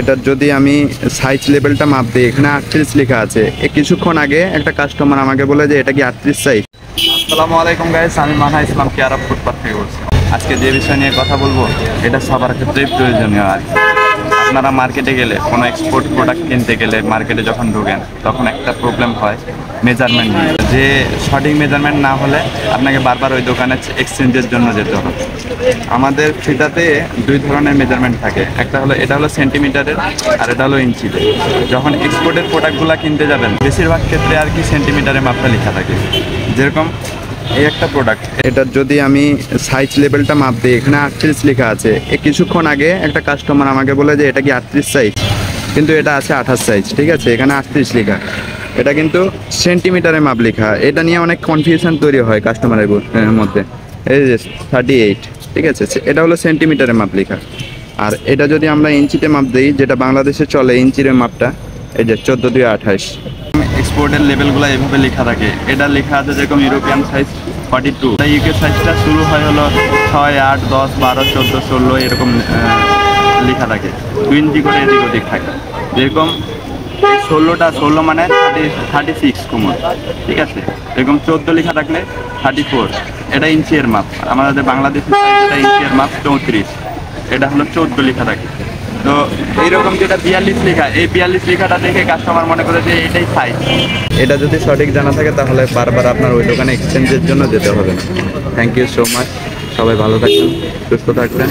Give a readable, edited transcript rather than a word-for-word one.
এটার যদি আমি সাইজ লেভেলটা মাপ দিই, এখানে 38 লেখা আছে। কিছুক্ষণ আগে একটা কাস্টমার আমাকে বলে যে এটা কি 38 সাইজ। আসসালামু আলাইকুম গাইস, আমি মানহা ইসলাম কেয়ার অফ ফুটপাথ থেকে বলছি। আজকে যে বিষয় নিয়ে কথা বলবো এটা সবার ক্ষেত্রেই প্রয়োজনীয়। আর আপনারা মার্কেটে গেলে কোনো এক্সপোর্ট প্রোডাক্ট কিনতে গেলে মার্কেটে যখন ঢোকেন তখন একটা প্রবলেম হয় মেজারমেন্ট নিয়ে। যে সঠিক মেজারমেন্ট না হলে আপনাকে বারবার ওই দোকানে এক্সচেঞ্জের জন্য যেতে হবে। আমাদের ফিতাতে দুই ধরনের মেজারমেন্ট থাকে, একটা হলো এটা হলো সেন্টিমিটারের আর এটা হলো ইঞ্চিতে। যখন এক্সপোর্টের প্রোডাক্টগুলো কিনতে যাবেন বেশিরভাগ ক্ষেত্রে আর কি সেন্টিমিটারে মাপটা লেখা থাকে। যেরকম এই একটা প্রোডাক্ট, এটার যদি আমি সাইজ লেভেলটা মাপ দিই, এখানে 38 লেখা আছে। কিছুক্ষণ আগে একটা কাস্টমার আমাকে বলে যে এটা কি 38 সাইজ, কিন্তু এটা আছে 28 সাইজ। ঠিক আছে, এখানে 38 লেখা, এটা কিন্তু সেন্টিমিটারে মাপ লেখা। এটা নিয়ে অনেক কনফিউশন তৈরি হয় কাস্টমারের মধ্যে। এই যে 38, ঠিক আছে, এটা হলো সেন্টিমিটারে মাপ লেখা। আর এটা যদি আমরা ইঞ্চিতে মাপ দিই, যেটা বাংলাদেশে চলে ইঞ্চির মাপটা, এই যে 14-28। এক্সপোর্টের লেভেলগুলো এভাবে লেখা থাকে। এটা লেখা আছে যেরকম ইউরোপিয়ান সাইজ 42, তাই ইউকে সাইজটা শুরু হয় হলো 6, 8, 10, 12, 14, 16 এরকম লেখা থাকে। 2 ইঞ্চি করে এদিক ওদিক থাকে। যেরকম 16 মানে 36 কোমর, ঠিক আছে। এরকম 14 লেখা থাকলে 34, এটা ইঞ্চির মাপ। আমাদের বাংলাদেশের সাইজটা ইঞ্চির মাপ 34, এটা হলো 14 লেখা থাকে। তো এইরকম যেটা 42 লেখা, এই 42 লেখাটা দেখে কাস্টমার মনে করে যে এটাই সাইজ। এটা যদি সঠিক জানা থাকে তাহলে বারবার আপনার ওই দোকানে এক্সচেঞ্জের জন্য যেতে হবে না। থ্যাংক ইউ সো মাচ, সবাই ভালো থাকবেন, সুস্থ থাকবেন।